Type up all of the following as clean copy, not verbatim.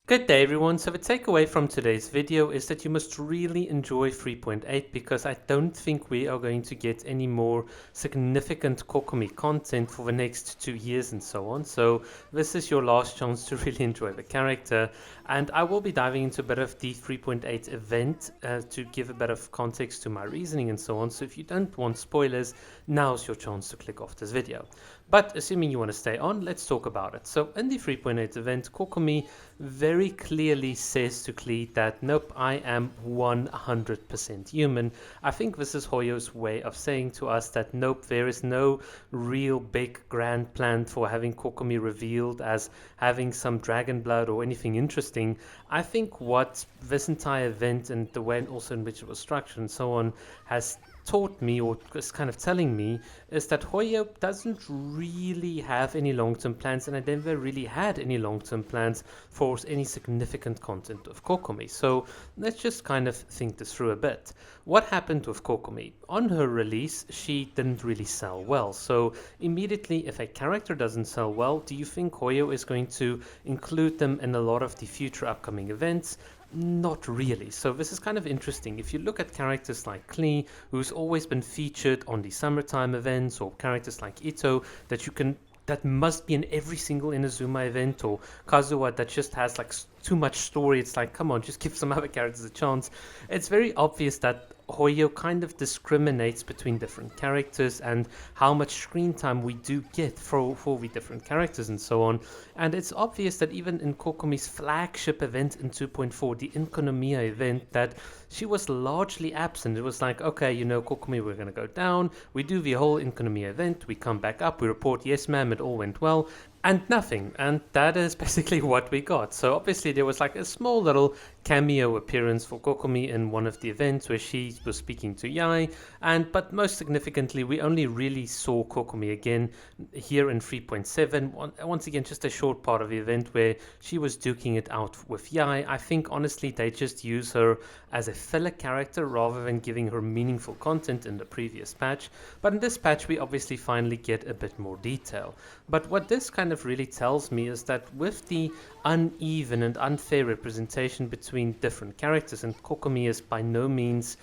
Good day everyone. So the takeaway from today's video is that you must really enjoy 3.8 because I don't think we are going to get any more significant Kokomi content for the next 2 years and so on. So this is your last chance to really enjoy the character, and I will be diving into a bit of the 3.8 event to give a bit of context to my reasoning and so on. So if you don't want spoilers, now's your chance to click off this video. But assuming you want to stay on, let's talk about it. So in the 3.8 event, Kokomi very clearly says to Klee that nope, I am 100% human. I think this is Hoyo's way of saying to us that nope, there is no real big grand plan for having Kokomi revealed as having some dragon blood or anything interesting. I think what this entire event and the way also in which it was structured and so on has taught me, or is kind of telling me, is that Hoyo doesn't really have any long-term plans, and I never really had any long-term plans for any significant content of Kokomi. So let's just kind of think this through a bit. What happened with Kokomi? On her release, she didn't really sell well. So immediately, if a character doesn't sell well, do you think Hoyo is going to include them in a lot of the future upcoming events? Not really. So this is kind of interesting. If you look at characters like Klee, who's always been featured on the summertime events, or characters like Ito that must be in every single Inazuma event, or Kazuha that just has like too much story. It's like, come on, just give some other characters a chance. It's very obvious that Hoyo kind of discriminates between different characters and how much screen time we do get for the different characters and so on. And it's obvious that even in Kokomi's flagship event in 2.4, the Inkonomiya event, that she was largely absent. It was like, okay, Kokomi, we're going to go down. We do the whole Inkonomiya event. We come back up. We report, yes, ma'am, it all went well. And nothing. And that is basically what we got. So obviously there was like a small little cameo appearance for Kokomi in one of the events where she was speaking to Yai. But most significantly, we only really saw Kokomi again here in 3.7. Once again, just a short part of the event where she was duking it out with Yai. I think honestly they just use her as a filler character rather than giving her meaningful content in the previous patch. But in this patch we obviously finally get a bit more detail. But what this kind of really tells me is that with the uneven and unfair representation between different characters, and Kokomi is by no means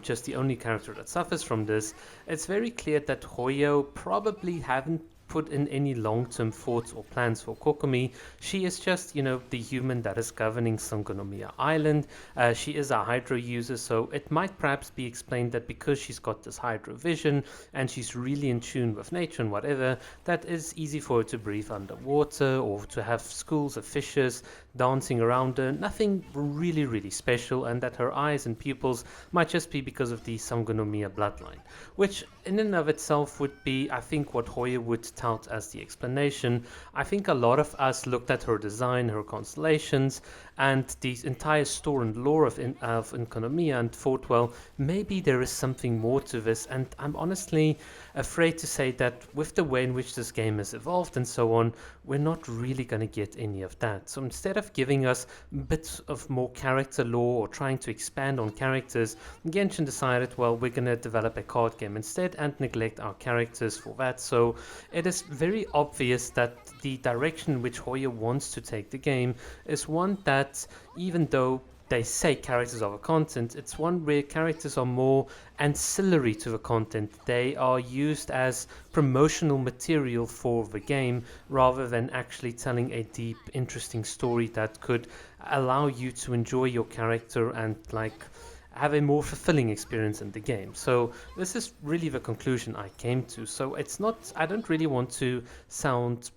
just the only character that suffers from this, it's very clear that Hoyo probably haven't put in any long-term thoughts or plans for Kokomi. She is just, the human that is governing Sangonomiya Island. She is a hydro user, so it might perhaps be explained that because she's got this hydro vision and she's really in tune with nature and whatever, that is easy for her to breathe underwater or to have schools of fishes dancing around her. Nothing really, really special, and that her eyes and pupils might just be because of the Sangonomiya bloodline, which in and of itself would be, I think, what Hoyo would tout as the explanation. I think a lot of us looked at her design, her constellations, and the entire story and lore of Inkonomiya and thought, well, maybe there is something more to this. And I'm honestly afraid to say that with the way in which this game has evolved and so on, we're not really going to get any of that. So instead of giving us bits of more character lore or trying to expand on characters, Genshin decided, well, we're going to develop a card game instead and neglect our characters for that. So it is very obvious that the direction in which Hoyo wants to take the game is one that, even though they say characters are the content, it's one where characters are more ancillary to the content. They are used as promotional material for the game rather than actually telling a deep, interesting story that could allow you to enjoy your character and have a more fulfilling experience in the game. So this is really the conclusion I came to. So it's not, I don't really want to sound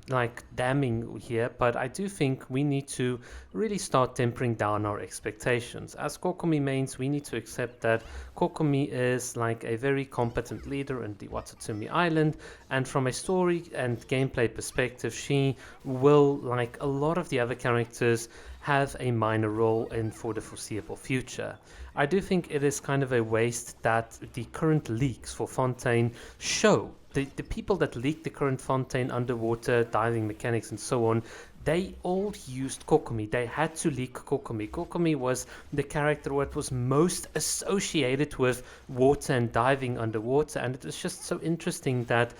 like damning here, but I do think we need to really start tempering down our expectations. As Kokomi mains, we need to accept that Kokomi is like a very competent leader in the Watatsumi Island, and from a story and gameplay perspective, she will, like a lot of the other characters, have a minor role in for the foreseeable future. I do think it is kind of a waste that the current leaks for Fontaine show. The people that leaked the current Fontaine underwater diving mechanics and so on, they all used Kokomi. They had to leak Kokomi. Kokomi was the character that was most associated with water and diving underwater, and it is just so interesting that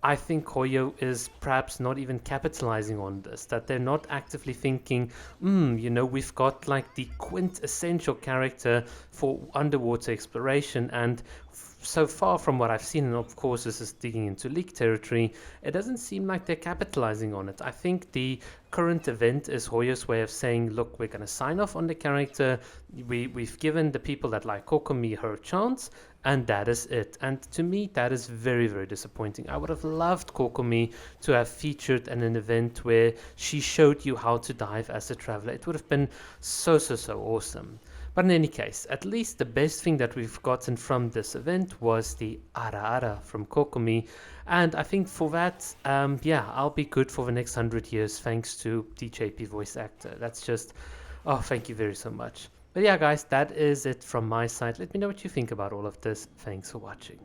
I think Hoyo is perhaps not even capitalizing on this, that they're not actively thinking, we've got like the quintessential character for underwater exploration, and so far from what I've seen, and of course this is digging into leak territory, it doesn't seem like they're capitalizing on it. I think the current event is Hoyo's way of saying, look, we're going to sign off on the character, we've given the people that like Kokomi her chance, and that is it. And to me, that is very, very disappointing. I would have loved Kokomi to have featured in an event where she showed you how to dive as a traveler. It would have been so, so, so awesome. But in any case, at least the best thing that we've gotten from this event was the Ara Ara from Kokomi. And I think for that, I'll be good for the next 100 years thanks to DJP voice actor. That's just, oh, thank you very so much. But yeah, guys, that is it from my side. Let me know what you think about all of this. Thanks for watching.